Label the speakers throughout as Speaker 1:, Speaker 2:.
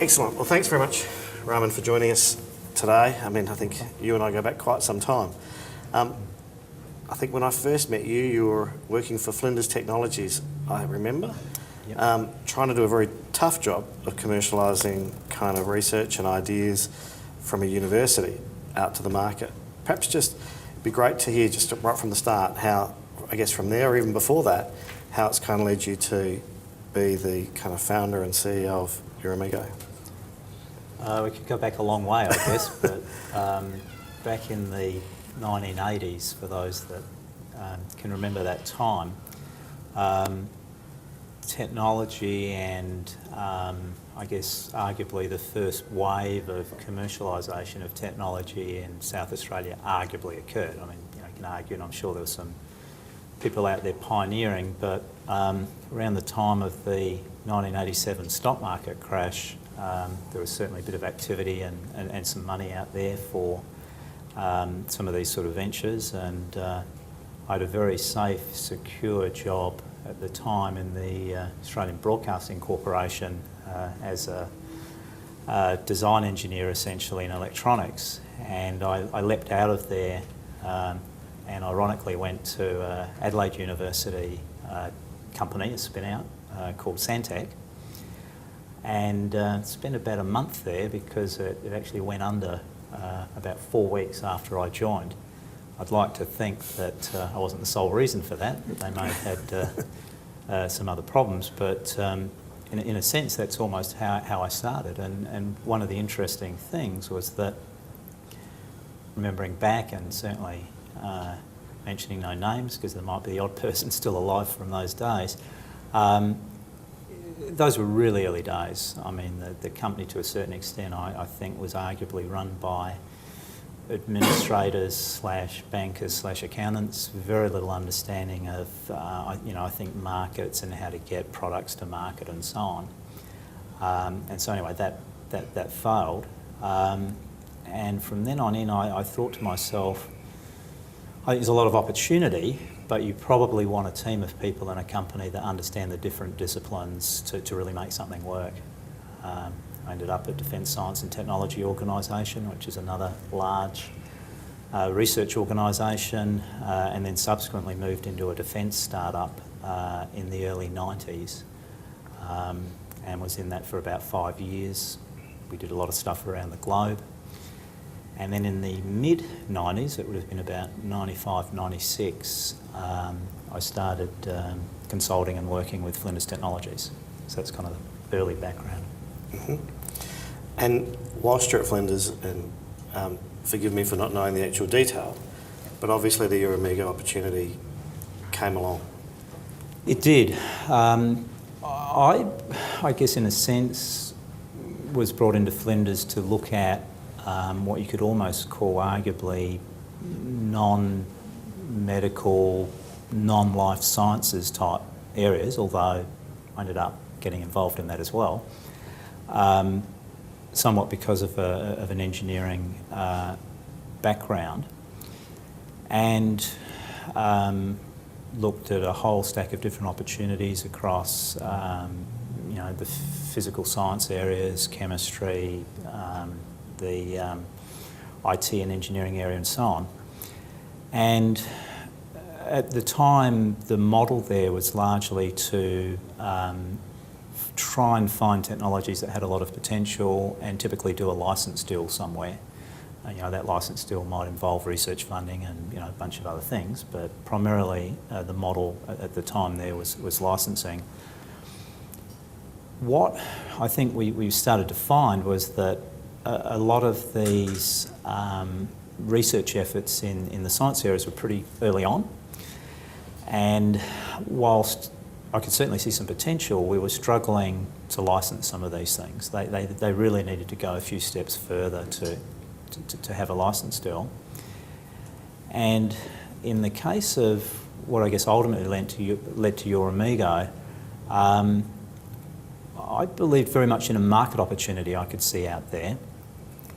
Speaker 1: Excellent. Well, thanks very much, Rahmon, for joining us today. I mean, I think you and I go back quite some time. I think when I first met you, you were working for Flinders Technologies, I remember, trying to do a very tough job of commercialising kind of research and ideas from a university out to the market. Perhaps just it'd be great to hear just right from the start how, I guess from there or even before that, how it's kind of led you to be the kind of founder and CEO of YourAmigo.
Speaker 2: We could go back a long way, I guess, but back in the 1980s, for those that can remember that time, technology and I guess arguably the first wave of commercialisation of technology in South Australia arguably occurred. I mean, you can argue, and I'm sure there were some people out there pioneering, but around the time of the 1987 stock market crash, there was certainly a bit of activity and some money out there for some of these sort of ventures, and I had a very safe, secure job at the time in the Australian Broadcasting Corporation as a design engineer essentially in electronics, and I leapt out of there and ironically went to Adelaide University company, a spin-out called Santec, and spent about a month there because it actually went under about 4 weeks after I joined. I'd like to think that I wasn't the sole reason for that. They may have had some other problems, but in a sense that's almost how I started. And one of the interesting things was that, remembering back and certainly mentioning no names because there might be the odd person still alive from those days, those were really early days. I mean, the company to a certain extent I think was arguably run by administrators slash bankers slash accountants, very little understanding of, I think markets and how to get products to market and so on. And so anyway, that failed. And from then on in, I thought to myself, I think there's a lot of opportunity, but you probably want a team of people in a company that understand the different disciplines to really make something work. I ended up at Defence Science and Technology Organisation, which is another large research organisation, and then subsequently moved into a defence startup in the early 90s, and was in that for about 5 years. We did a lot of stuff around the globe. And then in the mid-90s, it would have been about 95, 96, I started consulting and working with Flinders Technologies. So that's kind of the early background.
Speaker 1: Mm-hmm. And whilst you're at Flinders, and forgive me for not knowing the actual detail, but obviously the YourAmigo opportunity came along.
Speaker 2: It did. I guess in a sense was brought into Flinders to look at what you could almost call arguably non-medical, non-life sciences type areas, although I ended up getting involved in that as well, somewhat because of an engineering background, and looked at a whole stack of different opportunities across the physical science areas, chemistry, the IT and engineering area and so on. And at the time, the model there was largely to try and find technologies that had a lot of potential and typically do a license deal somewhere. That license deal might involve research funding and a bunch of other things, but primarily the model at the time there was licensing. What I think we started to find was that a lot of these research efforts in the science areas were pretty early on, and whilst I could certainly see some potential, we were struggling to license some of these things. They really needed to go a few steps further to have a license deal. And in the case of what I guess ultimately led to YourAmigo, I believed very much in a market opportunity I could see out there.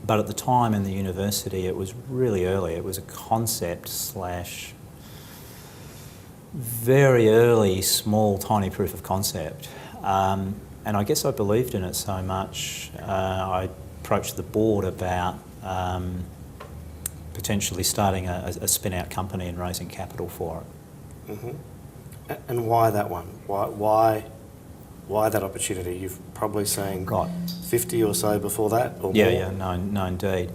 Speaker 2: But at the time in the university, it was really early. It was a concept slash very early, small, tiny proof of concept. And I guess I believed in it so much, I approached the board about potentially starting a spin-out company and raising capital for it.
Speaker 1: Mm-hmm. And why that one? Why that opportunity? You've probably seen
Speaker 2: Right.
Speaker 1: 50 or so before that, or
Speaker 2: Yeah,
Speaker 1: more?
Speaker 2: no, indeed.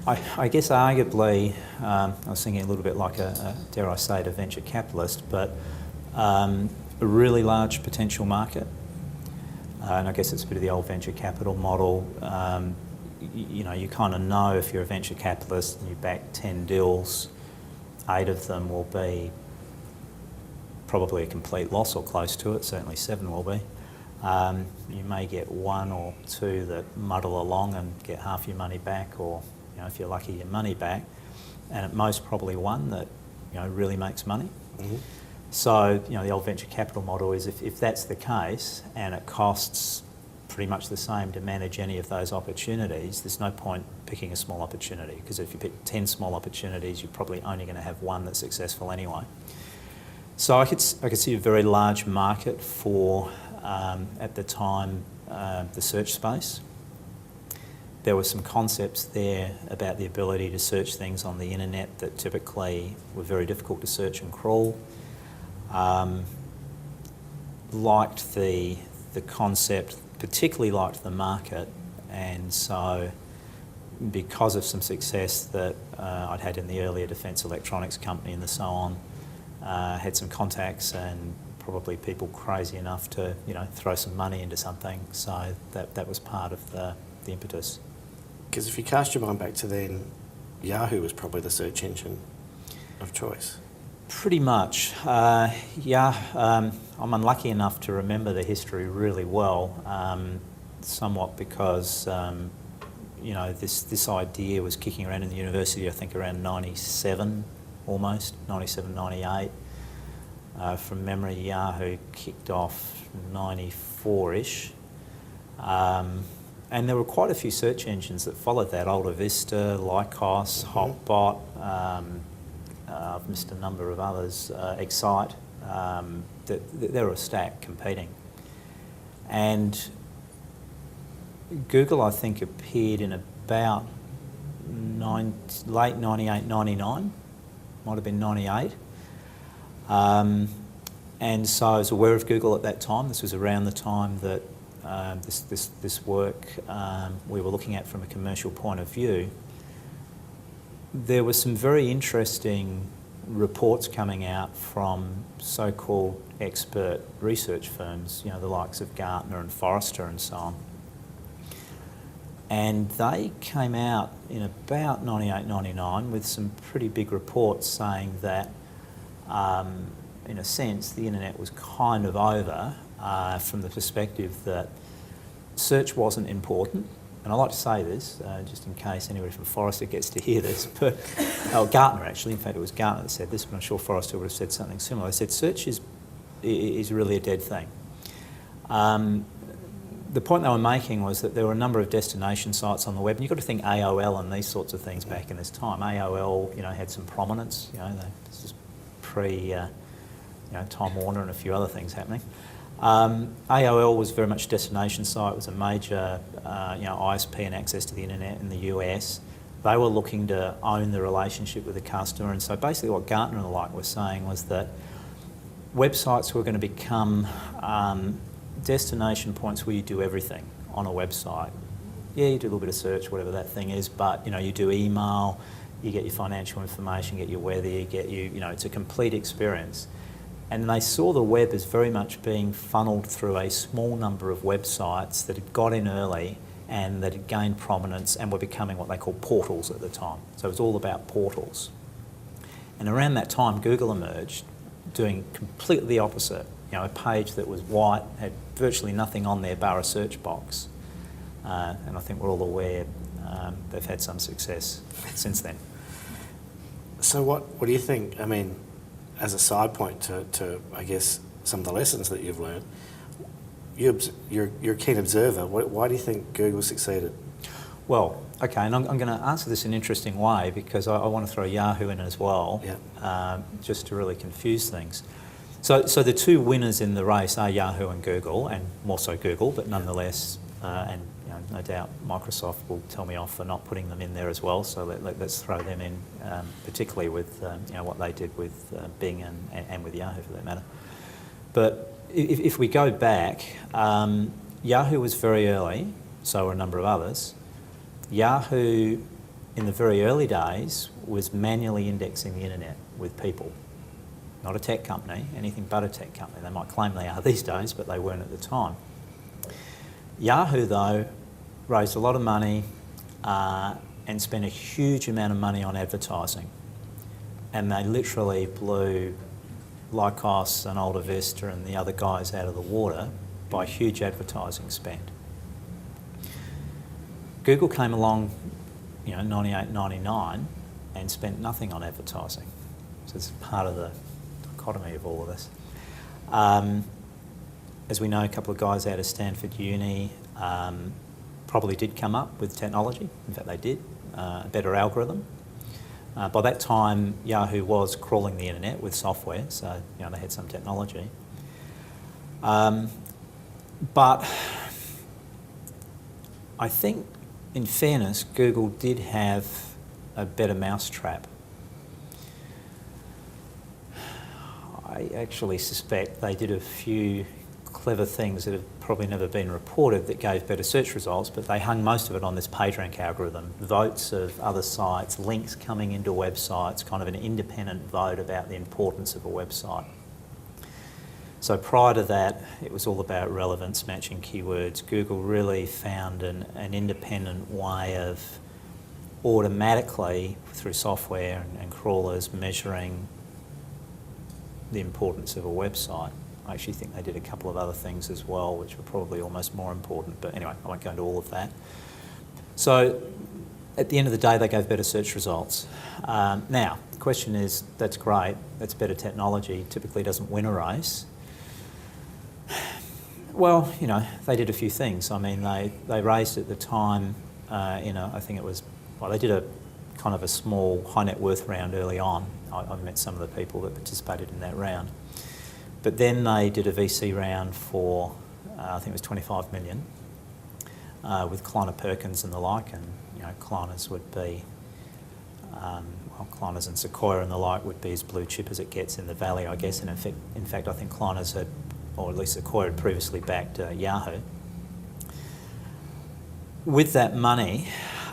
Speaker 2: I guess arguably, I was thinking a little bit like dare I say it, a venture capitalist, but a really large potential market. And I guess it's a bit of the old venture capital model. You kind of know if you're a venture capitalist and you back 10 deals, 8 of them will be probably a complete loss or close to it, certainly 7 will be. You may get 1 or 2 that muddle along and get half your money back, or if you're lucky, your money back, and at most probably 1 that really makes money.
Speaker 1: Mm-hmm.
Speaker 2: So the old venture capital model is if that's the case and it costs pretty much the same to manage any of those opportunities, there's no point picking a small opportunity, because if you pick 10 small opportunities, you're probably only going to have 1 that's successful anyway. So I could see a very large market for, at the time, the search space. There were some concepts there about the ability to search things on the internet that typically were very difficult to search and crawl. Liked the concept, particularly liked the market, and so because of some success that I'd had in the earlier defence electronics company and so on, had some contacts and probably people crazy enough to throw some money into something, so that was part of the impetus.
Speaker 1: Because if you cast your mind back to then, Yahoo was probably the search engine of choice.
Speaker 2: Pretty much, I'm unlucky enough to remember the history really well, somewhat because this idea was kicking around in the university, I think around 97 almost, 97, 98. From memory, Yahoo kicked off 94-ish. And there were quite a few search engines that followed that: Alta Vista, Lycos, Hotbot, I've missed a number of others, Excite. There were a stack competing. And Google, I think, appeared in about late 98, 99, might have been 98. And so I was aware of Google at that time. This was around the time that this work we were looking at from a commercial point of view. There were some very interesting reports coming out from so-called expert research firms, the likes of Gartner and Forrester and so on. And they came out in about 98, 99 with some pretty big reports saying that, in a sense, the internet was kind of over from the perspective that search wasn't important. And I like to say this, just in case anybody from Forrester gets to hear this, but Gartner actually, in fact it was Gartner that said this, but I'm sure Forrester would have said something similar. They said search is really a dead thing. The point they were making was that there were a number of destination sites on the web, and you've got to think AOL and these sorts of things back in this time. AOL, had some prominence. This is pre, Time Warner and a few other things happening. AOL was very much a destination site. It was a major, ISP and access to the internet in the US. They were looking to own the relationship with the customer, and so basically what Gartner and the like were saying was that websites were going to become destination points where you do everything on a website. Yeah, you do a little bit of search, whatever that thing is, but you do email, you get your financial information, get your weather, it's a complete experience. And they saw the web as very much being funneled through a small number of websites that had got in early and that had gained prominence and were becoming what they call portals at the time. So it was all about portals. And around that time, Google emerged, doing completely the opposite. A page that was white, had virtually nothing on there bar a search box. And I think we're all aware they've had some success since then.
Speaker 1: So what do you think? I mean, as a side point to I guess, some of the lessons that you've learned, you're a keen observer. Why do you think Google succeeded?
Speaker 2: Well, okay, and I'm going to answer this in an interesting way because I want to throw Yahoo in as well, just to really confuse things. So the two winners in the race are Yahoo and Google, and more so Google, but nonetheless, and no doubt Microsoft will tell me off for not putting them in there as well. So let's throw them in, particularly with what they did with Bing and with Yahoo for that matter. But if we go back, Yahoo was very early, so were a number of others. Yahoo, in the very early days, was manually indexing the internet with people. Not a tech company, anything but a tech company. They might claim they are these days, but they weren't at the time. Yahoo, though, raised a lot of money and spent a huge amount of money on advertising. And they literally blew Lycos and Alta Vista and the other guys out of the water by huge advertising spend. Google came along, 98, 99, and spent nothing on advertising. So it's part of the dichotomy of all of this. As we know, a couple of guys out of Stanford Uni probably did come up with technology. In fact, they did, a better algorithm. By that time, Yahoo was crawling the internet with software, so they had some technology. But I think, in fairness, Google did have a better mousetrap. I actually suspect they did a few clever things that have probably never been reported that gave better search results, but they hung most of it on this PageRank algorithm. Votes of other sites, links coming into websites, kind of an independent vote about the importance of a website. So prior to that, it was all about relevance, matching keywords. Google really found an independent way of automatically, through software and crawlers, measuring the importance of a website. I actually think they did a couple of other things as well, which were probably almost more important. But anyway, I won't go into all of that. So at the end of the day, they gave better search results. Now, the question is, that's great, that's better technology, typically doesn't win a race. Well, they did a few things. I mean, they raised at the time, I think it was, they did a kind of a small high net worth round early on. I've met some of the people that participated in that round. But then they did a VC round for, I think it was 25 million, with Kleiner Perkins and the like, and Kleiner's would be, Kleiner's and Sequoia and the like would be as blue chip as it gets in the valley, I guess. And in fact, I think Kleiner's had, or at least Sequoia had previously backed Yahoo. With that money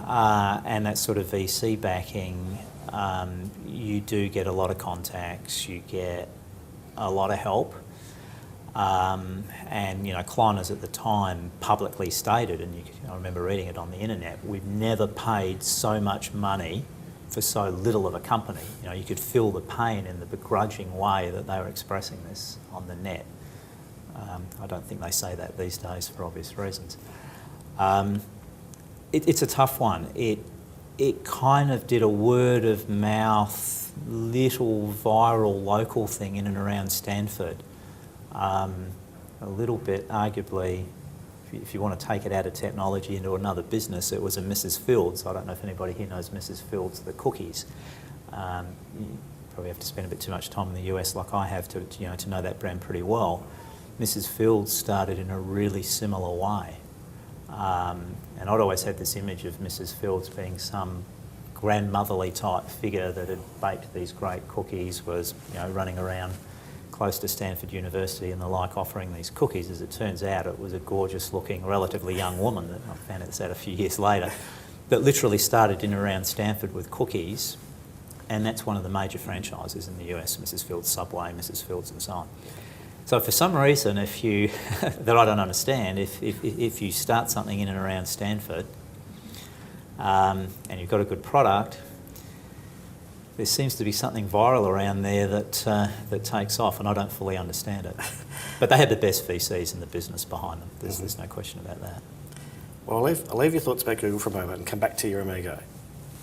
Speaker 2: and that sort of VC backing, you do get a lot of contacts, you get a lot of help, and Kleiner's at the time publicly stated, and I remember reading it on the internet, we've never paid so much money for so little of a company. You could feel the pain in the begrudging way that they were expressing this on the net. I don't think they say that these days for obvious reasons. It's a tough one. It kind of did a word of mouth, little viral local thing in and around Stanford. A little bit, arguably, if you want to take it out of technology into another business, it was a Mrs. Fields. I don't know if anybody here knows Mrs. Fields, the cookies. You probably have to spend a bit too much time in the US like I have to know that brand pretty well. Mrs. Fields started in a really similar way. And I'd always had this image of Mrs. Fields being some grandmotherly type figure that had baked these great cookies, was running around close to Stanford University and the like, offering these cookies. As it turns out, it was a gorgeous looking, relatively young woman that I found this out a few years later, that literally started in and around Stanford with cookies, and that's one of the major franchises in the US, Mrs. Fields Subway, Mrs. Fields and so on. So for some reason, if you, that I don't understand, if you start something in and around Stanford and you've got a good product, there seems to be something viral around there that takes off, and I don't fully understand it. But they had the best VCs in the business behind them. There's no question about that.
Speaker 1: Well, I'll leave your thoughts about Google for a moment and come back to YourAmigo.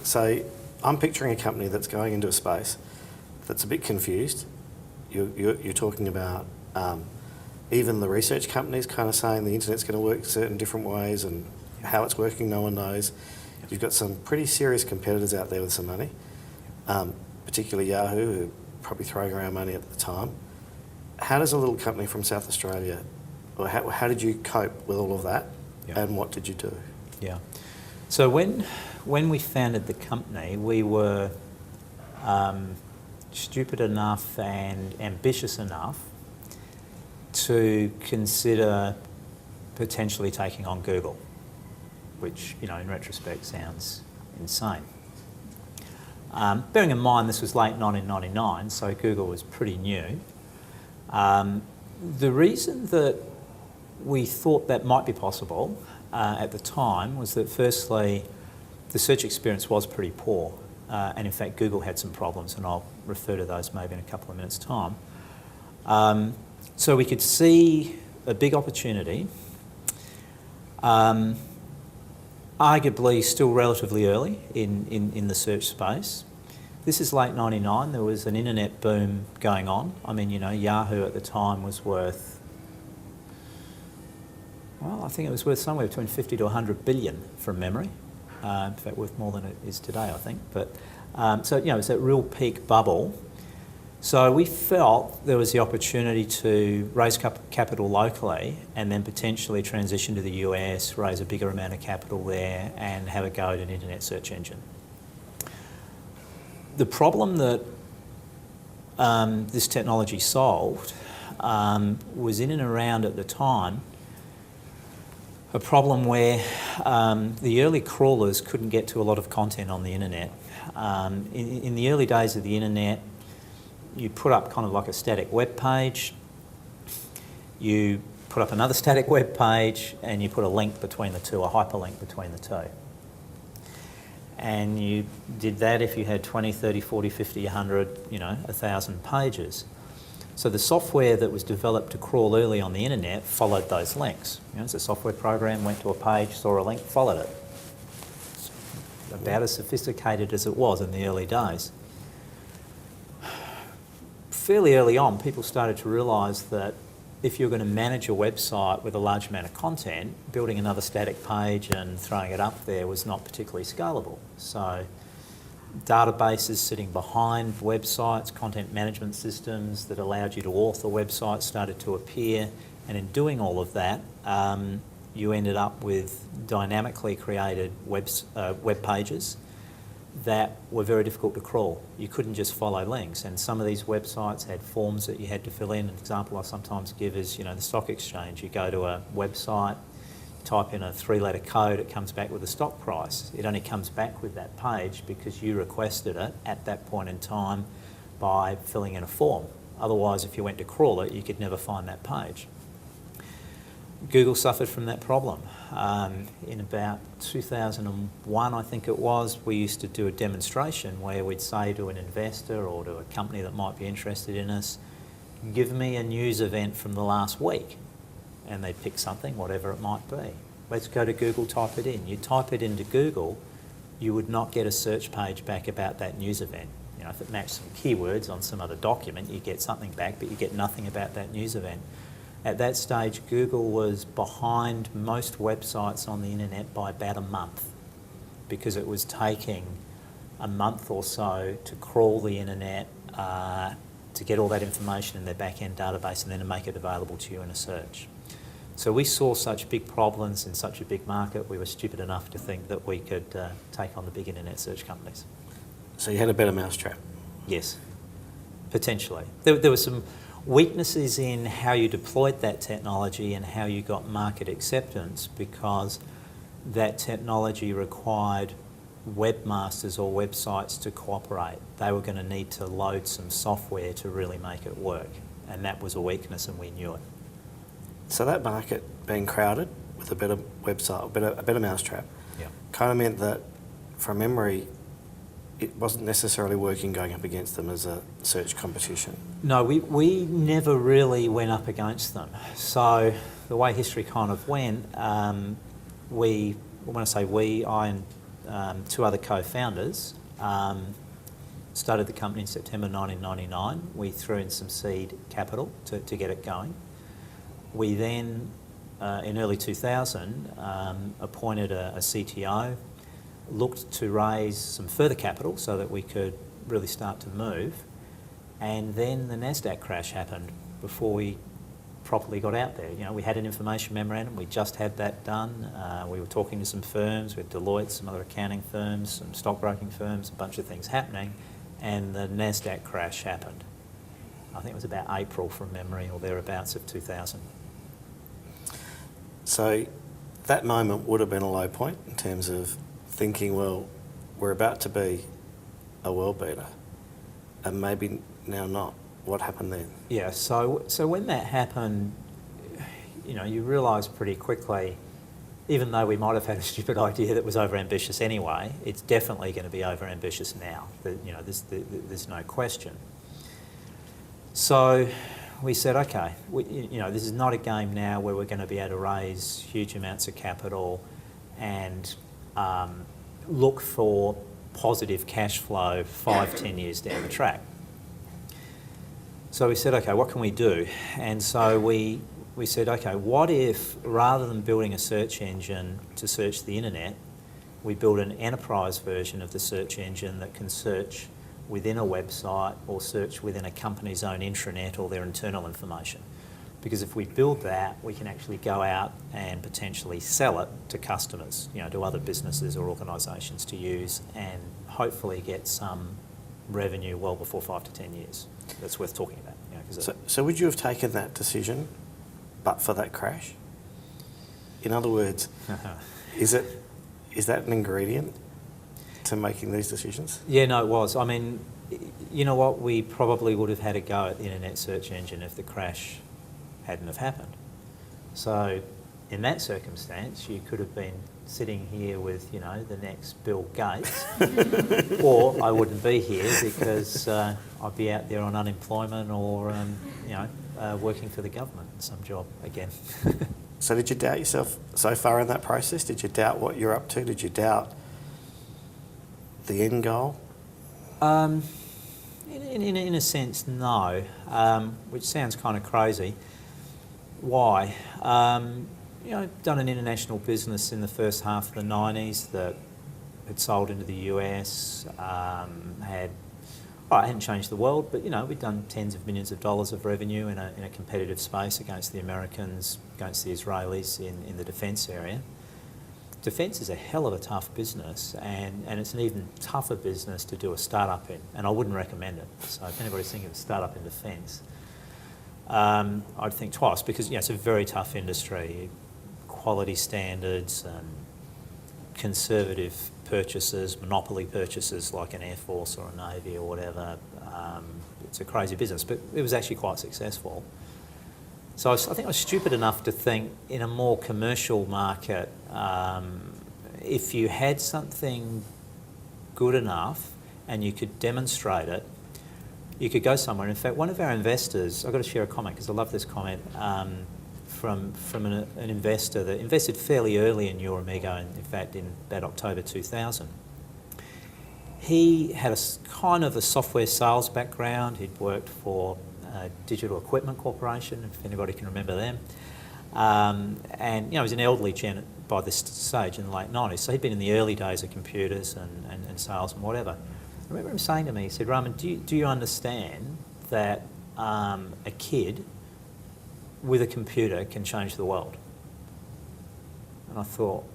Speaker 1: So I'm picturing a company that's going into a space that's a bit confused. You're talking about even the research companies kind of saying the internet's going to work certain different ways, and how it's working no one knows. You've got some pretty serious competitors out there with some money, particularly Yahoo, who are probably throwing around money at the time. how does a little company from South Australia, or how did you cope with all of that, and what did you do?
Speaker 2: Yeah. So when we founded the company, we were stupid enough and ambitious enough to consider potentially taking on Google, which, you know, in retrospect sounds insane. Bearing in mind this was late 1999, so Google was pretty new. The reason that we thought that might be possible at the time was that firstly, the search experience was pretty poor, and in fact Google had some problems, and I'll refer to those maybe in a couple of minutes' time. So we could see a big opportunity, arguably still relatively early in the search space. This is late 99, there was an internet boom going on. I mean, you know, Yahoo at the time was worth, well, I think it was worth somewhere between 50 to 100 billion from memory. In fact, worth more than it is today, I think. But so, you know, it's that real peak bubble. So we felt there was the opportunity to raise capital locally and then potentially transition to the US, raise a bigger amount of capital there and have a go at an internet search engine. The problem that this technology solved was in and around at the time a problem where the early crawlers couldn't get to a lot of content on the internet. In the early days of the internet, you put up kind of like a static web page, you put up another static web page, and you put a link between the two, a hyperlink between the two. And you did that if you had 20, 30, 40, 50, 100, you know, 1,000 pages. So the software that was developed to crawl early on the internet followed those links. You know, it's a software program, went to a page, saw a link, followed it. It's about as sophisticated as it was in the early days. Fairly early on, people started to realise that if you're going to manage a website with a large amount of content, building another static page and throwing it up there was not particularly scalable. So databases sitting behind websites, content management systems that allowed you to author websites started to appear, and in doing all of that, you ended up with dynamically created web pages that were very difficult to crawl. You couldn't just follow links, and some of these websites had forms that you had to fill in. An example I sometimes give is, you know, the stock exchange. You go to a website, type in a 3-letter code, it comes back with a stock price. It only comes back with that page because you requested it at that point in time by filling in a form. Otherwise, if you went to crawl it, you could never find that page. Google suffered from that problem. In about 2001, I think it was, we used to do a demonstration where we'd say to an investor or to a company that might be interested in us, give me a news event from the last week. And they'd pick something, whatever it might be. Let's go to Google, type it in. You type it into Google, you would not get a search page back about that news event. You know, if it matched some keywords on some other document, you get something back, but you get nothing about that news event. At that stage, Google was behind most websites on the internet by about a month because it was taking a month or so to crawl the internet, to get all that information in their back-end database and then to make it available to you in a search. So we saw such big problems in such a big market, we were stupid enough to think that we could take on the big internet search companies.
Speaker 1: So you had a better mousetrap?
Speaker 2: Yes, potentially. There were some weaknesses in how you deployed that technology and how you got market acceptance because that technology required webmasters or websites to cooperate. They were going to need to load some software to really make it work, and that was a weakness and we knew it.
Speaker 1: So that market being crowded with a better website, a better mousetrap,
Speaker 2: Yeah.
Speaker 1: kind of meant that, from memory, it wasn't necessarily working going up against them as a search competition.
Speaker 2: No, we never really went up against them. So the way history kind of went, when I say we, I and two other co-founders started the company in September 1999. We threw in some seed capital to get it going. We then, in early 2000, appointed a CTO, looked to raise some further capital so that we could really start to move. And then the Nasdaq crash happened before we properly got out there. You know, we had an information memorandum, we just had that done. We were talking to some firms, with Deloitte, some other accounting firms, some stockbroking firms, a bunch of things happening, and the Nasdaq crash happened. I think it was about April from memory or thereabouts of 2000.
Speaker 1: So that moment would have been a low point in terms of thinking, well, we're about to be a world beater, and maybe now not. What happened then?
Speaker 2: Yeah, so when that happened, you know, you realise pretty quickly, even though we might have had a stupid idea that was overambitious anyway, it's definitely going to be overambitious now. You know, there's no question. So we said, okay, you know, this is not a game now where we're going to be able to raise huge amounts of capital and look for positive cash flow 5-10 years down the track. So we said, okay, what can we do? And so we said, okay, what if rather than building a search engine to search the internet, we build an enterprise version of the search engine that can search within a website or search within a company's own intranet or their internal information. Because if we build that, we can actually go out and potentially sell it to customers, you know, to other businesses or organisations to use, and hopefully get some revenue well before 5 to 10 years. That's worth talking about. You know,
Speaker 1: so would you have taken that decision but for that crash? In other words, is that an ingredient to making these decisions?
Speaker 2: Yeah, no, it was. I mean, you know what? We probably would have had a go at the internet search engine if the crash hadn't have happened. So in that circumstance, you could have been sitting here with, you know, the next Bill Gates, or I wouldn't be here because I'd be out there on unemployment or, you know, working for the government in some job again.
Speaker 1: So did you doubt yourself so far in that process? Did you doubt what you're up to? Did you doubt the end goal?
Speaker 2: In a sense, no, which sounds kind of crazy. Why? You know, I'd done an international business in the first half of the 90s that had sold into the US, it hadn't changed the world, but, you know, we'd done tens of millions of dollars of revenue in a competitive space against the Americans, against the Israelis in the defence area. Defence is a hell of a tough business, and it's an even tougher business to do a start-up in, and I wouldn't recommend it. So if anybody's thinking of a start-up in defence, I'd think twice, because, you know, it's a very tough industry. Quality standards and conservative purchases, monopoly purchases like an Air Force or a Navy or whatever. It's a crazy business, but it was actually quite successful. So I think I was stupid enough to think in a more commercial market, if you had something good enough and you could demonstrate it, you could go somewhere. In fact, one of our investors, I've got to share a comment because I love this comment, from an investor that invested fairly early in YourAmigo, in fact in about October 2000. He had a kind of a software sales background. He'd worked for Digital Equipment Corporation, if anybody can remember them. And, you know, he was an elderly gent by this stage in the late 90s, so he'd been in the early days of computers and sales and whatever. I remember him saying to me, he said, Rahmon, do you understand that a kid with a computer can change the world? And I thought,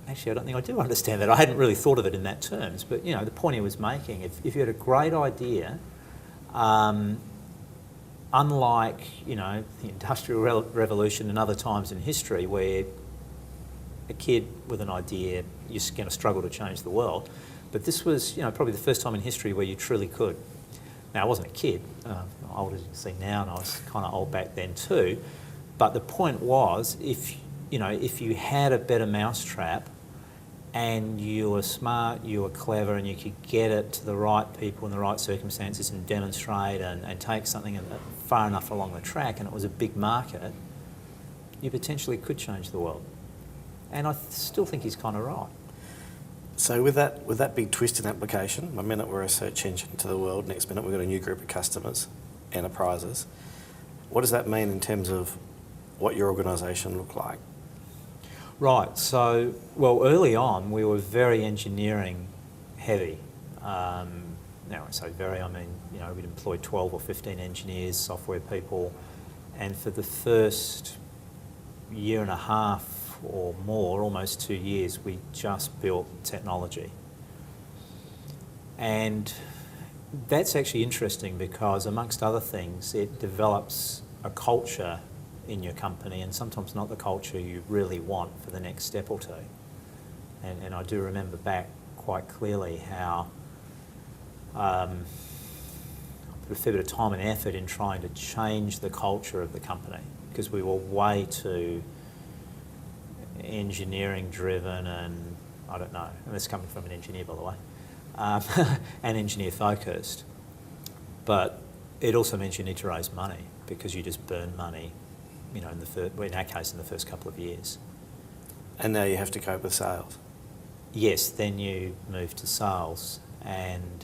Speaker 2: actually, I don't think I do understand that. I hadn't really thought of it in that terms, but, you know, the point he was making, if you had a great idea, unlike, you know, the Industrial Revolution and other times in history where a kid with an idea, you're going to struggle to change the world, but this was, you know, probably the first time in history where you truly could. Now, I wasn't a kid, I'm old as you can see now, and I was kind of old back then too, but the point was, if you had a better mousetrap and you were smart, you were clever, and you could get it to the right people in the right circumstances and demonstrate and take something far enough along the track, and it was a big market, you potentially could change the world. And I still think he's kind of right.
Speaker 1: So with that big twist in application, one minute we're a search engine to the world, next minute we've got a new group of customers, enterprises. What does that mean in terms of what your organisation looked like?
Speaker 2: Right, so, well, early on we were very engineering heavy. now I say very, I mean, we'd employ 12 or 15 engineers, software people, and for the first year and a half or more, almost 2 years, we just built technology. And that's actually interesting because, amongst other things, it develops a culture in your company, and sometimes not the culture you really want for the next step or two. And I do remember back quite clearly how I put a fair bit of time and effort in trying to change the culture of the company, because we were way too engineering driven, and I don't know, and this is coming from an engineer, by the way, and engineer focused. But it also means you need to raise money, because you just burn money, in our case, in the first couple of years.
Speaker 1: And now you have to cope with sales.
Speaker 2: Yes, then you move to sales, and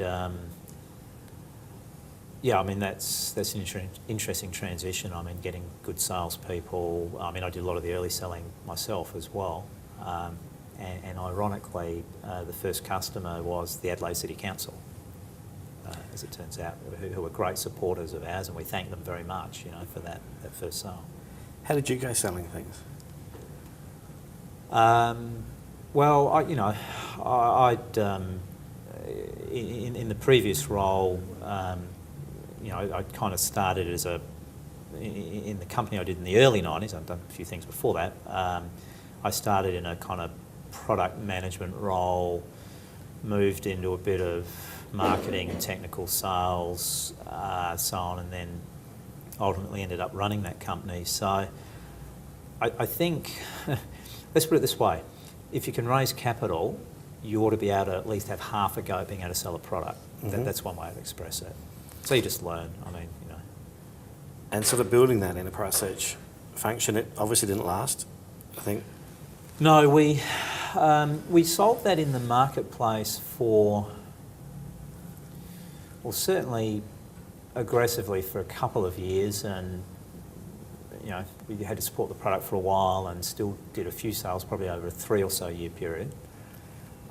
Speaker 2: that's an interesting transition. I mean, getting good salespeople. I mean, I did a lot of the early selling myself as well, and ironically, the first customer was the Adelaide City Council, as it turns out, who were great supporters of ours, and we thank them very much, for that first sale.
Speaker 1: How did you go selling things?
Speaker 2: Well, I'd in the previous role, I'd kind of started as in the company I did in the early 90s. I've done a few things before that. I started in a kind of product management role, moved into a bit of marketing, technical sales, so on, and then ultimately ended up running that company. So I think, let's put it this way, if you can raise capital, you ought to be able to at least have half a go at being able to sell a product.
Speaker 1: Mm-hmm.
Speaker 2: That's one way to express it. So you just learn,
Speaker 1: And sort of building that enterprise search function, it obviously didn't last, I think.
Speaker 2: No, we sold that in the marketplace for, well, certainly aggressively for a couple of years, and we had to support the product for a while and still did a few sales, probably over a 3 or so year period.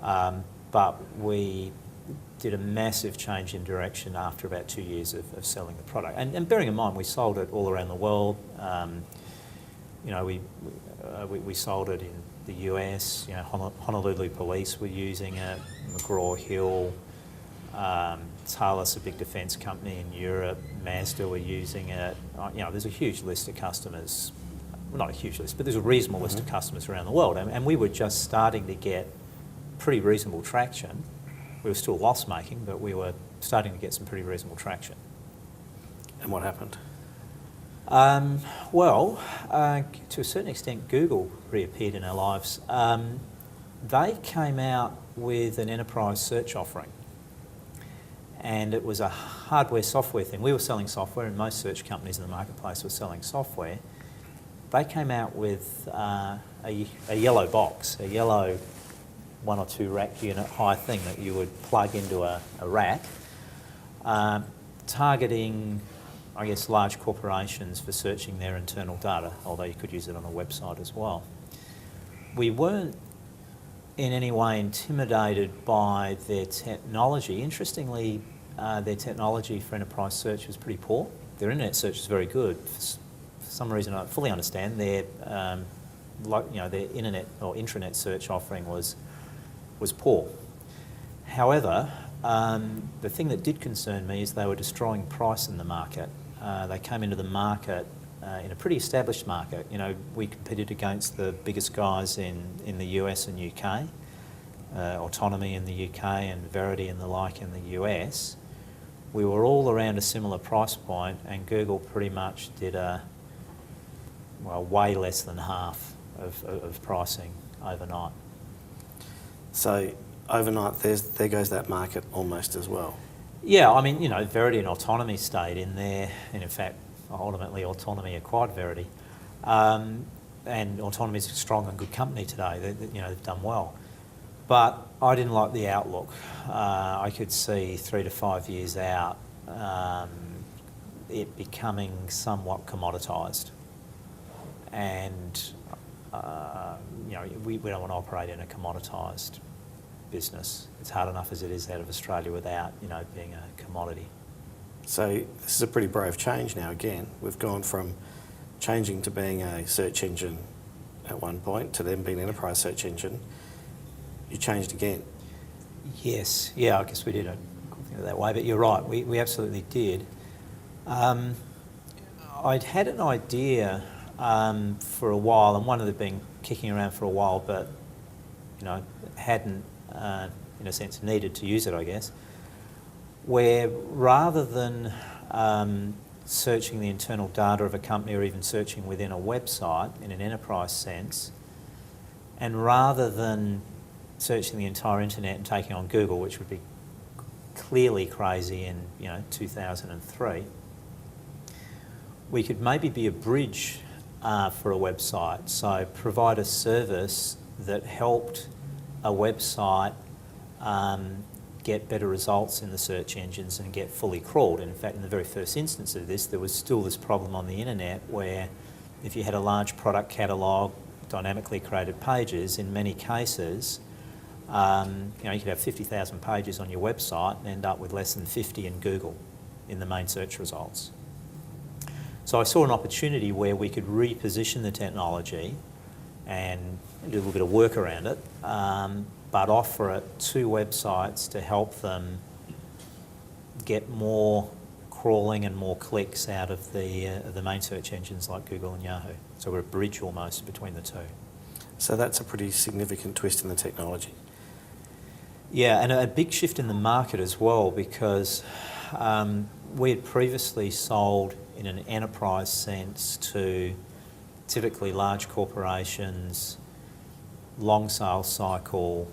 Speaker 2: But we did a massive change in direction after about 2 years of selling the product. And bearing in mind, we sold it all around the world. We sold it in the US. Honolulu Police were using it, McGraw-Hill, Thales, a big defence company in Europe, Mazda were using it. There's a huge list of customers, well, not a huge list, but there's a reasonable list of customers around the world. And we were just starting to get pretty reasonable traction. We were still loss-making, but we were starting to get some pretty reasonable traction.
Speaker 1: And what happened?
Speaker 2: To a certain extent, Google reappeared in our lives. They came out with an enterprise search offering, and it was a hardware-software thing. We were selling software, and most search companies in the marketplace were selling software. They came out with a yellow box, a yellow 1 or 2 rack unit high thing that you would plug into a rack, targeting, I guess, large corporations for searching their internal data, although you could use it on a website as well. We weren't in any way intimidated by their technology. Interestingly, their technology for enterprise search was pretty poor. Their internet search is very good. For some reason, I don't fully understand, their internet or intranet search offering was poor. However, the thing that did concern me is they were destroying price in the market. They came into the market in a pretty established market. We competed against the biggest guys in the US and UK, Autonomy in the UK and Verity and the like in the US. We were all around a similar price point, and Google pretty much did way less than half of pricing overnight.
Speaker 1: So overnight, there goes that market almost as well.
Speaker 2: Yeah, I mean, Verity and Autonomy stayed in there, and in fact, ultimately Autonomy acquired Verity. And Autonomy is a strong and good company today. They've done well. But I didn't like the outlook. I could see 3 to 5 years out it becoming somewhat commoditised. And we don't want to operate in a commoditised business. It's hard enough as it is out of Australia without, being a commodity.
Speaker 1: So this is a pretty brave change now again. We've gone from changing to being a search engine at one point to then being an enterprise search engine. You changed again.
Speaker 2: Yes, yeah, I guess we did. I couldn't think of it that way, but you're right, we absolutely did. I'd had an idea for a while, and one that had been kicking around for a while, but hadn't, in a sense, needed to use it, I guess, where rather than searching the internal data of a company or even searching within a website in an enterprise sense, and rather than searching the entire internet and taking on Google, which would be clearly crazy in 2003, we could maybe be a bridge for a website. So provide a service that helped a website get better results in the search engines and get fully crawled. And in fact, in the very first instance of this, there was still this problem on the internet where if you had a large product catalogue, dynamically created pages, in many cases, you could have 50,000 pages on your website and end up with less than 50 in Google in the main search results. So I saw an opportunity where we could reposition the technology and do a little bit of work around it, but offer it to websites to help them get more crawling and more clicks out of the main search engines like Google and Yahoo. So we're a bridge almost between the two.
Speaker 1: So that's a pretty significant twist in the technology.
Speaker 2: Yeah, and a big shift in the market as well, because we had previously sold in an enterprise sense to typically large corporations, long sales cycle,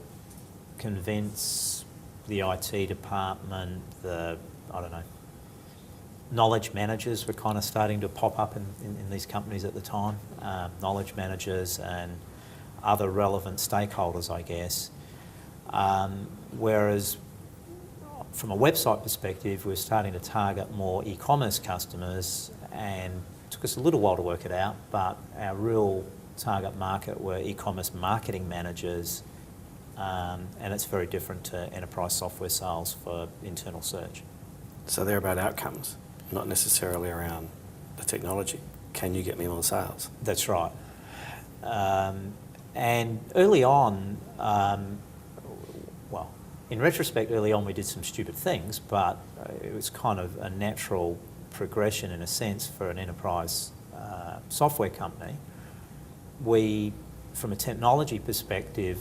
Speaker 2: convince the IT department, knowledge managers were kind of starting to pop up in these companies at the time, knowledge managers and other relevant stakeholders, I guess. Whereas from a website perspective, we're starting to target more e-commerce customers, and it took us a little while to work it out, but our real target market were e-commerce marketing managers, and it's very different to enterprise software sales for internal search.
Speaker 1: So they're about outcomes, not necessarily around the technology. Can you get me more sales?
Speaker 2: That's right. And early on, in retrospect, early on we did some stupid things, but it was kind of a natural progression in a sense for an enterprise software company. We, from a technology perspective,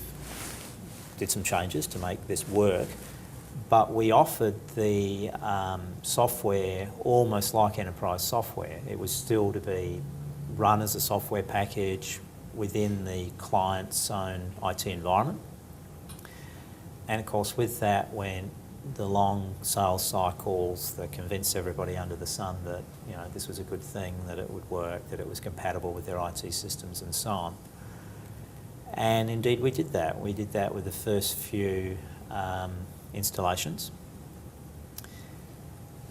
Speaker 2: did some changes to make this work, but we offered the software almost like enterprise software. It was still to be run as a software package within the client's own IT environment. And of course, with that went the long sales cycles that convinced everybody under the sun that this was a good thing, that it would work, that it was compatible with their IT systems and so on. And indeed we did that. We did that with the first few installations.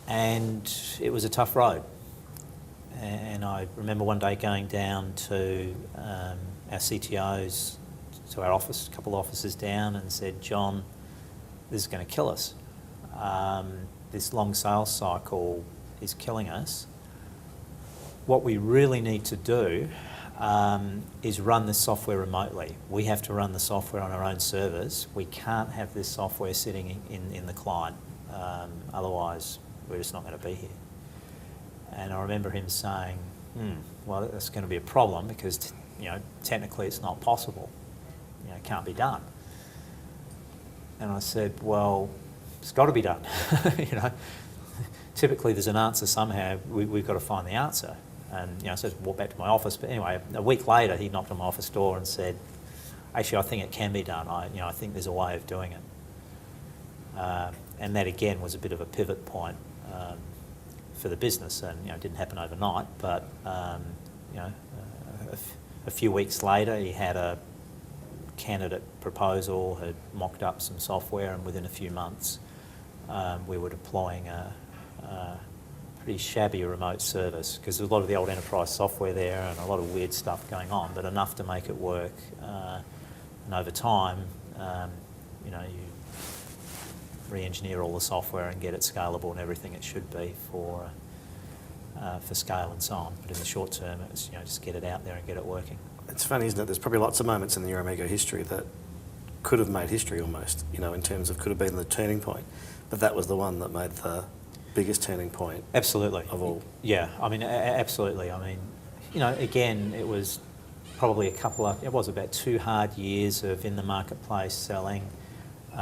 Speaker 2: And it was a tough road. And I remember one day going down to our CTO's, to our office, a couple of offices down, and said, "John, this is going to kill us. This long sales cycle is killing us. What we really need to do is run this software remotely. We have to run the software on our own servers. We can't have this software sitting in the client. Otherwise, we're just not going to be here." And I remember him saying, well, that's going to be a problem because, technically it's not possible. It can't be done. And I said, well, it's got to be done. Typically there's an answer somehow. We've got to find the answer. And so I walked back to my office. But anyway, a week later, he knocked on my office door and said, "Actually, I think it can be done. I think there's a way of doing it." And that again was a bit of a pivot point for the business, and it didn't happen overnight. But a few weeks later, he had a candidate proposal, had mocked up some software, and within a few months, we were deploying a pretty shabby remote service, because there's a lot of the old enterprise software there and a lot of weird stuff going on, but enough to make it work. And over time, you re-engineer all the software and get it scalable and everything it should be for scale and so on. But in the short term, it's just get it out there and get it working.
Speaker 1: It's funny, isn't it? There's probably lots of moments in the YourAmigo history that could have made history almost, in terms of could have been the turning point. But that was the one that made the biggest turning point.
Speaker 2: Absolutely.
Speaker 1: Of all.
Speaker 2: Yeah, I mean, absolutely. I mean, again, it was probably it was about 2 hard years of in the marketplace selling.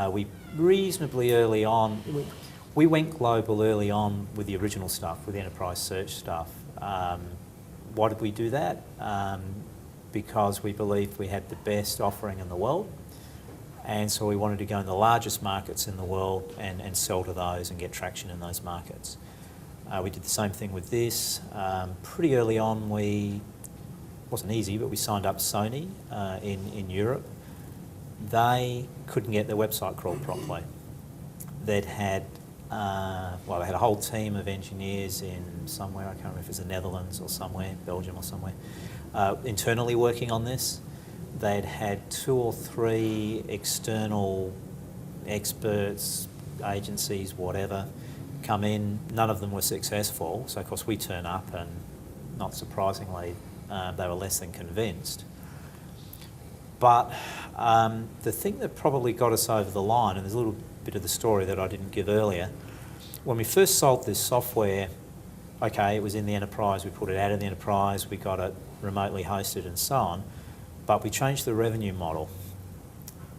Speaker 2: We reasonably early on, we went global early on with the original stuff, with the enterprise search stuff. Why did we do that? Because we believed we had the best offering in the world. And so we wanted to go in the largest markets in the world and sell to those and get traction in those markets. We did the same thing with this. Pretty early on, wasn't easy, but we signed up Sony in Europe. They couldn't get their website crawled properly. They had a whole team of engineers in somewhere, I can't remember if it was the Netherlands or somewhere, Belgium or somewhere, internally working on this. They'd had 2 or 3 external experts, agencies, whatever, come in. None of them were successful. So, of course, we turn up and, not surprisingly, they were less than convinced. But the thing that probably got us over the line, and there's a little bit of the story that I didn't give earlier, when we first sold this software, okay, it was in the enterprise, we put it out in the enterprise, we got it remotely hosted and so on. But we changed the revenue model.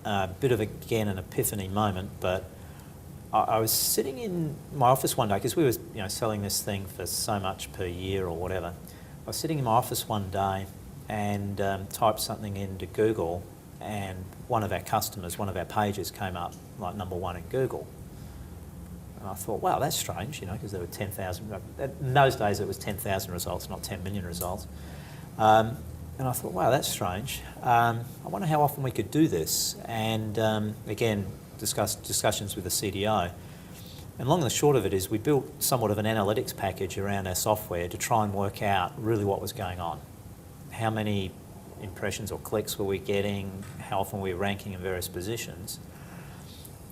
Speaker 2: A bit of, again, an epiphany moment, but I was sitting in my office one day, because we were selling this thing for so much per year or whatever. I was sitting in my office one day and typed something into Google, and one of our customers, one of our pages came up like #1 in Google. And I thought, wow, that's strange, because there were 10,000. In those days it was 10,000 results, not 10 million results. And I thought, wow, that's strange. I wonder how often we could do this. And again, discussions with the CDO. And long and the short of it is we built somewhat of an analytics package around our software to try and work out really what was going on. How many impressions or clicks were we getting? How often were we ranking in various positions?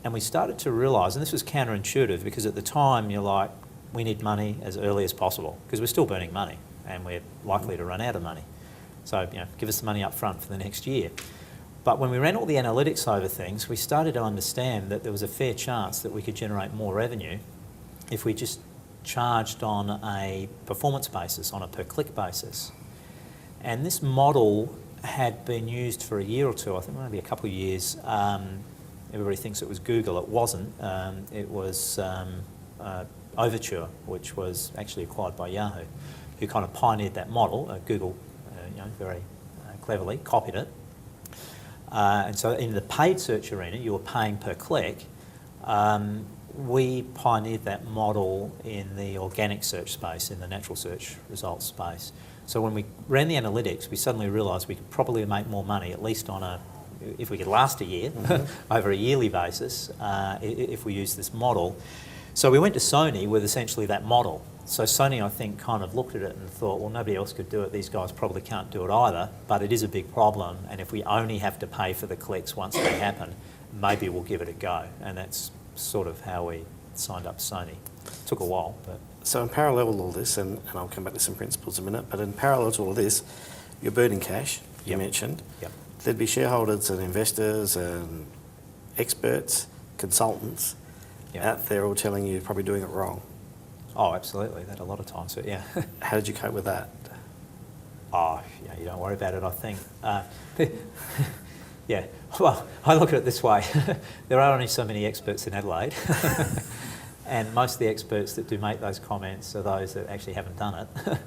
Speaker 2: And we started to realise, and this was counterintuitive, because at the time you're like, we need money as early as possible, because we're still burning money and we're likely to run out of money. So, give us the money up front for the next year. But when we ran all the analytics over things, we started to understand that there was a fair chance that we could generate more revenue if we just charged on a performance basis, on a per-click basis. And this model had been used for a year or two, I think maybe a couple of years. Everybody thinks it was Google. It wasn't. It was Overture, which was actually acquired by Yahoo, who kind of pioneered that model. Google very cleverly copied it. And so in the paid search arena, you were paying per click. We pioneered that model in the organic search space, in the natural search results space. So when we ran the analytics, we suddenly realised we could probably make more money, at least if we could last a year, over a yearly basis, if we use this model. So we went to Sony with essentially that model. So Sony, I think, kind of looked at it and thought, well, nobody else could do it. These guys probably can't do it either, but it is a big problem. And if we only have to pay for the clicks once they happen, maybe we'll give it a go. And that's sort of how we signed up Sony. It took a while, but...
Speaker 1: So in parallel with all this, and I'll come back to some principles in a minute, but in parallel to all this, you're burning cash, you mentioned.
Speaker 2: Yep.
Speaker 1: There'd be shareholders and investors and experts, consultants out there all telling you you're probably doing it wrong.
Speaker 2: Oh, absolutely. That a lot of times, but yeah.
Speaker 1: How did you cope with that?
Speaker 2: Oh, yeah, you don't worry about it, I think. Yeah, well, I look at it this way. There are only so many experts in Adelaide. And most of the experts that do make those comments are those that actually haven't done it.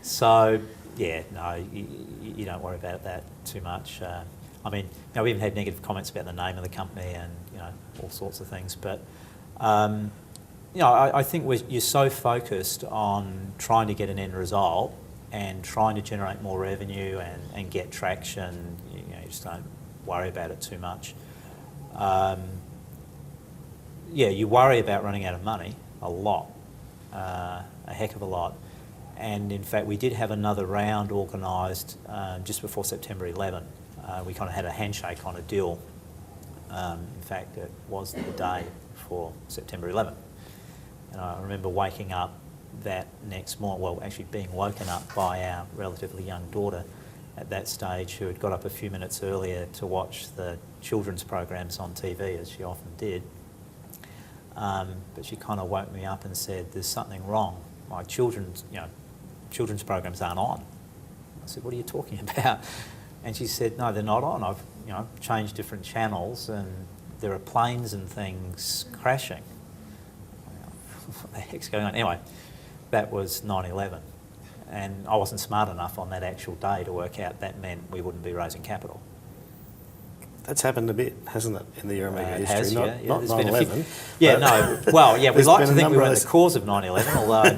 Speaker 2: So, yeah, no, you don't worry about that too much. I mean, we even had negative comments about the name of the company and, all sorts of things. But, I think you're so focused on trying to get an end result and trying to generate more revenue and get traction, you just don't worry about it too much. Yeah, you worry about running out of money a lot, a heck of a lot. And in fact, we did have another round organised just before September 11. We kind of had a handshake on a deal In fact, it was the day before September 11th. And I remember waking up that next morning, well, actually being woken up by our relatively young daughter at that stage, who had got up a few minutes earlier to watch the children's programs on TV, as she often did. But she kind of woke me up and said, "There's something wrong. My children's programs aren't on." I said, "What are you talking about?" And she said, "No, they're not on. I've changed different channels and there are planes and things crashing." What the heck's going on? Anyway, that was 9/11. And I wasn't smart enough on that actual day to work out that meant we wouldn't be raising capital.
Speaker 1: That's happened a bit, hasn't it, in the YourAmigo history?
Speaker 2: Has,
Speaker 1: not
Speaker 2: yeah.
Speaker 1: not
Speaker 2: There's been
Speaker 1: 9/11.
Speaker 2: Yeah, no. Well, yeah, we
Speaker 1: There's
Speaker 2: like
Speaker 1: been
Speaker 2: to
Speaker 1: a
Speaker 2: think we
Speaker 1: number
Speaker 2: were
Speaker 1: of
Speaker 2: the
Speaker 1: those.
Speaker 2: cause of 9/11, although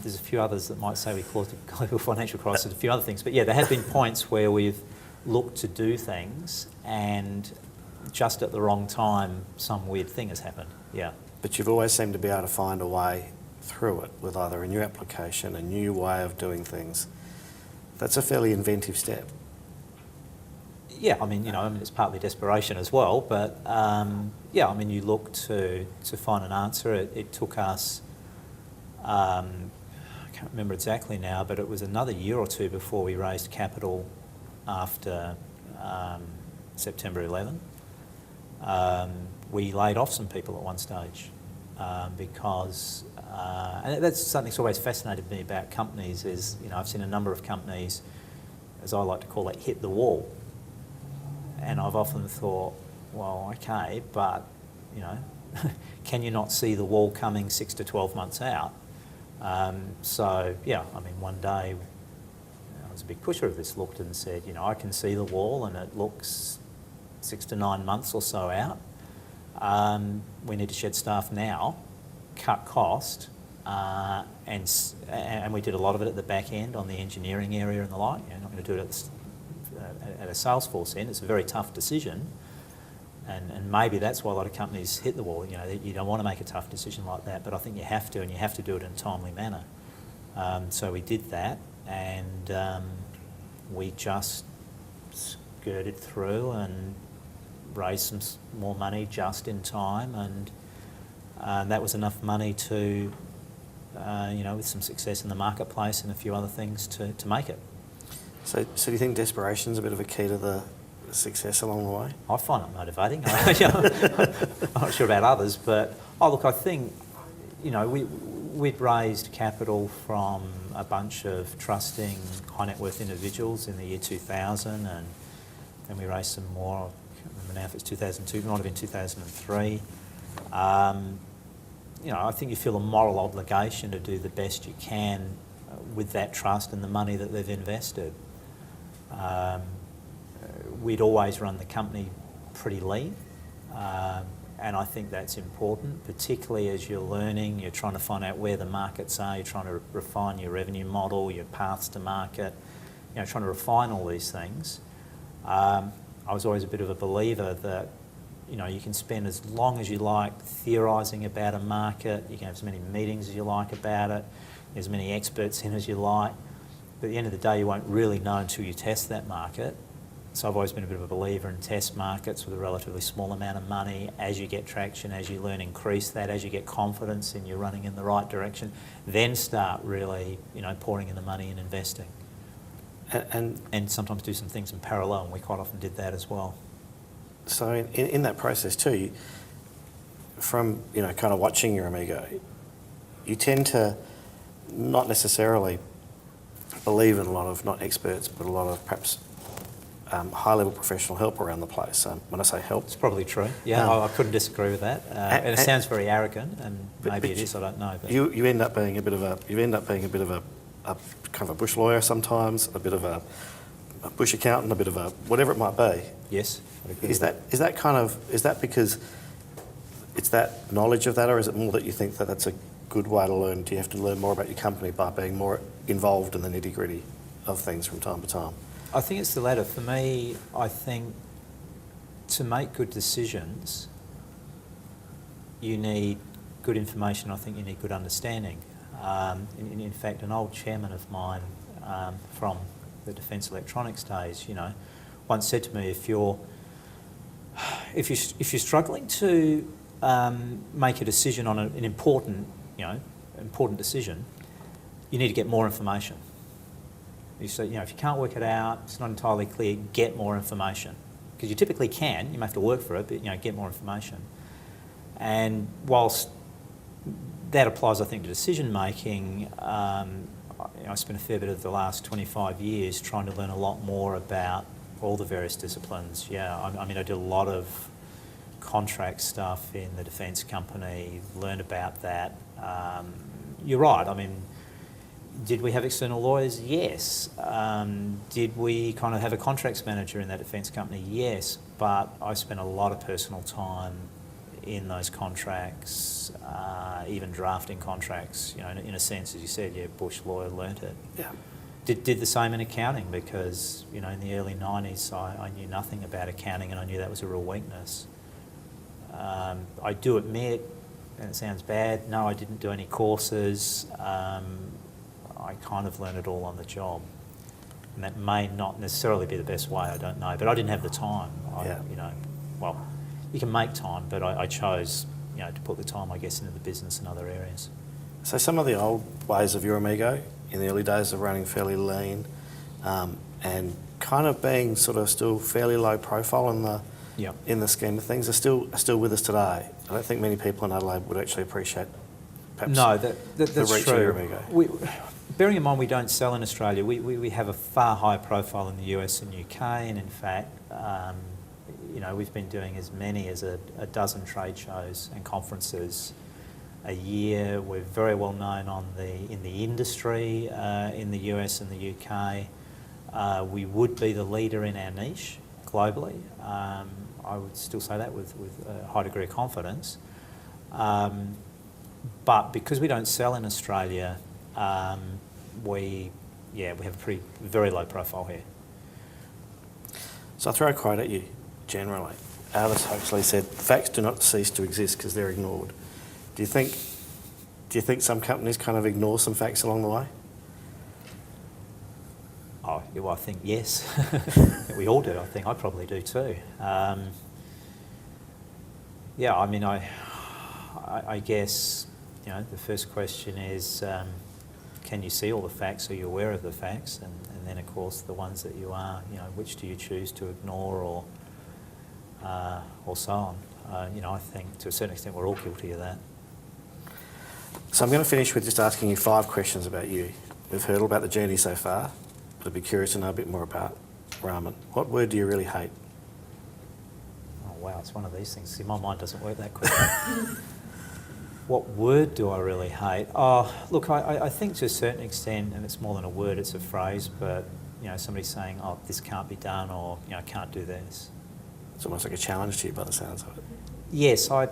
Speaker 2: there's a few others that might say we caused a global financial crisis, a few other things. But yeah, there have been points where we've looked to do things and just at the wrong time some weird thing has happened, yeah.
Speaker 1: But you've always seemed to be able to find a way through it with either a new application, a new way of doing things. That's a fairly inventive step.
Speaker 2: Yeah, it's partly desperation as well, but you look to find an answer. It took us, I can't remember exactly now, but it was another year or two before we raised capital after September 11. We laid off some people at one stage because, and that's something that's always fascinated me about companies is, I've seen a number of companies, as I like to call it, hit the wall. And I've often thought, well, okay, but, can you not see the wall coming 6 to 12 months out? One day I was a big pusher of this, looked and said, I can see the wall and it looks 6 to 9 months or so out. We need to shed staff now, cut cost, and we did a lot of it at the back end on the engineering area and the like. You're not going to do it at a Salesforce end. It's a very tough decision, and maybe that's why a lot of companies hit the wall. You don't want to make a tough decision like that, but I think you have to, and you have to do it in a timely manner. So we did that, and we just skirted through and raised some more money just in time, and that was enough money to, with some success in the marketplace and a few other things to make it.
Speaker 1: So do you think desperation's a bit of a key to the success along the way?
Speaker 2: I find it motivating. I'm not sure about others, but I think, we'd raised capital from a bunch of trusting high net worth individuals in the year 2000, and then we raised some more. I can't remember now if it's 2002, it might have been 2003. I think you feel a moral obligation to do the best you can with that trust and the money that they've invested. We'd always run the company pretty lean, and I think that's important, particularly as you're learning, you're trying to find out where the markets are, you're trying to refine your revenue model, your paths to market, trying to refine all these things. I was always a bit of a believer that you can spend as long as you like theorising about a market, you can have as many meetings as you like about it, as many experts in as you like, but at the end of the day you won't really know until you test that market. So I've always been a bit of a believer in test markets with a relatively small amount of money. As you get traction, as you learn, increase that, as you get confidence in you're running in the right direction, then start really pouring in the money and investing. And sometimes do some things in parallel, and we quite often did that as well.
Speaker 1: So in that process too, from kind of watching YourAmigo, you tend to not necessarily believe in a lot of, not experts, but a lot of perhaps high-level professional help around the place. When I say help,
Speaker 2: it's probably true. Yeah, I couldn't disagree with that. And it sounds very arrogant, and maybe it is. I don't know. But
Speaker 1: you end up being a bit of a kind of a bush lawyer sometimes, a bit of a bush accountant, a bit of a whatever it might be.
Speaker 2: Yes.
Speaker 1: Is that because it's that knowledge of that, or is it more that you think that that's a good way to learn? Do you have to learn more about your company by being more involved in the nitty-gritty of things from time to time?
Speaker 2: I think it's the latter. For me, I think to make good decisions, you need good information. I think you need good understanding. In fact, an old chairman of mine from the Defence Electronics days, once said to me, if you're if you're struggling to make a decision on an important decision, you need to get more information. So, if you can't work it out, it's not entirely clear, get more information. Because you typically can, you may have to work for it, but get more information. And whilst that applies, I think, to decision making, I spent a fair bit of the last 25 years trying to learn a lot more about all the various disciplines. I did a lot of contract stuff in the defence company, learned about that. You're right, did we have external lawyers? Yes. Did we kind of have a contracts manager in that defence company? Yes. But I spent a lot of personal time in those contracts, even drafting contracts. In a sense, as you said, Bush lawyer learnt it.
Speaker 1: Yeah.
Speaker 2: Did the same in accounting because, in the early 90s, I knew nothing about accounting and I knew that was a real weakness. I do admit, and it sounds bad, no, I didn't do any courses. I kind of learned it all on the job. And that may not necessarily be the best way, I don't know. But I didn't have the time. You can make time, but I chose, to put the time, I guess, into the business and other areas.
Speaker 1: So some of the old ways of YourAmigo in the early days of running fairly lean and kind of being sort of still fairly low profile in the scheme of things are still with us today. I don't think many people in Adelaide would actually appreciate perhaps
Speaker 2: that's
Speaker 1: the reach
Speaker 2: true.
Speaker 1: of YourAmigo.
Speaker 2: Bearing in mind we don't sell in Australia, we have a far higher profile in the US and UK, and in fact, we've been doing as many as a dozen trade shows and conferences a year. We're very well known in the industry in the US and the UK. We would be the leader in our niche globally. I would still say that with a high degree of confidence. But because we don't sell in Australia, we have a very low profile here.
Speaker 1: So I'll throw a quote at you generally. Aldous Huxley said, "Facts do not cease to exist because they're ignored." Do you think some companies kind of ignore some facts along the way?
Speaker 2: Oh, well, I think yes. We all do. I think I probably do too. I guess the first question is, can you see all the facts? Are you aware of the facts? And then, of course, the ones that you are, which do you choose to ignore or so on? I think to a certain extent we're all guilty of that.
Speaker 1: So I'm going to finish with just asking you 5 questions about you. We've heard all about the journey so far, but I'd be curious to know a bit more about Rahmon. What word do you really hate?
Speaker 2: Oh wow, it's one of these things. See, my mind doesn't work that quickly. What word do I really hate? Oh, look, I think to a certain extent, and it's more than a word, it's a phrase, but somebody saying, "Oh, this can't be done," or "Can't do this."
Speaker 1: It's almost like a challenge to you by the sounds of it.
Speaker 2: Yes, I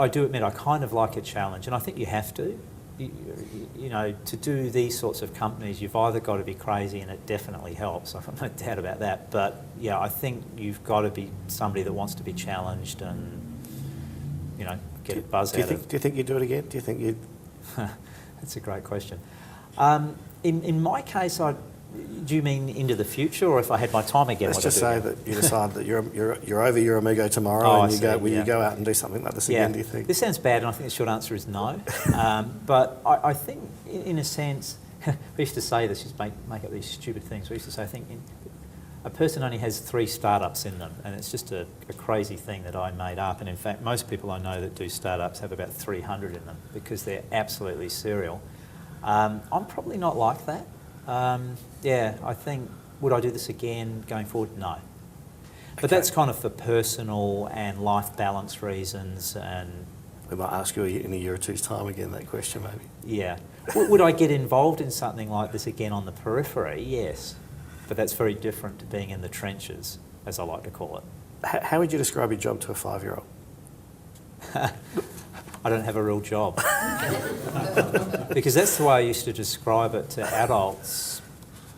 Speaker 2: do admit I kind of like a challenge, and I think you have to. To do these sorts of companies, you've either got to be crazy, and it definitely helps. I've no doubt about that. But I think you've got to be somebody that wants to be challenged and get a buzz out of it.
Speaker 1: Do you think you'd do it again? Do you think you'd?
Speaker 2: That's a great question. In my case, do you mean into the future, or if I had my time again?
Speaker 1: Let's just say that you decide that you're over YourAmigo tomorrow, and you go out and do something like this again. Do you think?
Speaker 2: This sounds bad, and I think the short answer is no. But I think, in a sense, we used to say this, just make up these stupid things. We used to say, I think a person only has 3 startups in them, and it's just a crazy thing that I made up. And in fact, most people I know that do startups have about 300 in them because they're absolutely serial. I'm probably not like that. I think, would I do this again going forward? No. But that's kind of for personal and life balance reasons. And
Speaker 1: we might ask you in a year or two's time again that question, maybe.
Speaker 2: Yeah. Would I get involved in something like this again on the periphery? Yes. But that's very different to being in the trenches, as I like to call it.
Speaker 1: How would you describe your job to a 5-year-old?
Speaker 2: I don't have a real job. Because that's the way I used to describe it to adults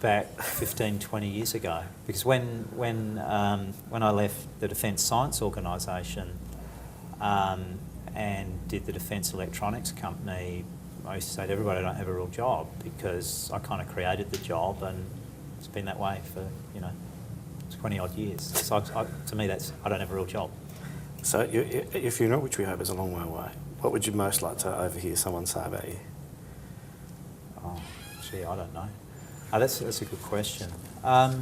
Speaker 2: back 15, 20 years ago. Because when I left the Defence Science Organisation and did the Defence Electronics Company, I used to say to everybody I don't have a real job because I kind of created the job, and it's been that way for 20 odd years. So to me, I don't have a real job.
Speaker 1: So your funeral, which we hope is a long way away, what would you most like to overhear someone say about you?
Speaker 2: Oh, gee, I don't know. That's a good question. I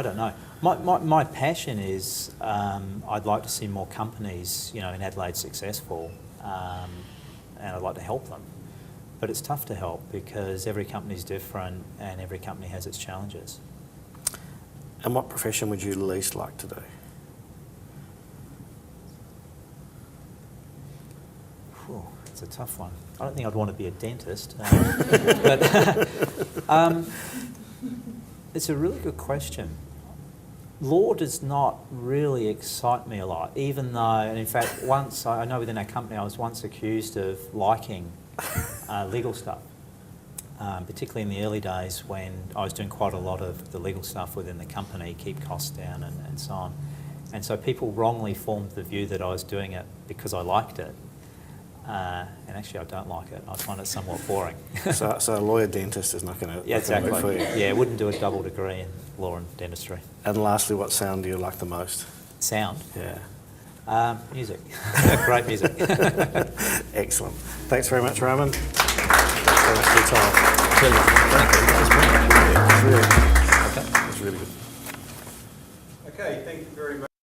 Speaker 2: don't know. My passion is I'd like to see more companies, in Adelaide successful, and I'd like to help them. But it's tough to help because every company's different and every company has its challenges.
Speaker 1: And what profession would you least like to do?
Speaker 2: Whew, it's a tough one. I don't think I'd want to be a dentist. But it's a really good question. Law does not really excite me a lot, even though, and in fact, once, I know within our company, I was once accused of liking legal stuff, particularly in the early days when I was doing quite a lot of the legal stuff within the company, keep costs down and so on. And so people wrongly formed the view that I was doing it because I liked it. And actually I don't like it. I find it somewhat boring.
Speaker 1: So a lawyer-dentist is not going to
Speaker 2: exactly.
Speaker 1: work for you?
Speaker 2: Yeah, wouldn't do a double degree in law and dentistry.
Speaker 1: And lastly, what sound do you like the most?
Speaker 2: Sound?
Speaker 1: Yeah.
Speaker 2: Music. Great music.
Speaker 1: Excellent. Thanks very much, Rahmon. Thanks very much for your time.
Speaker 2: Brilliant. Thank you.
Speaker 1: It was really good.
Speaker 3: Okay, thank you very much.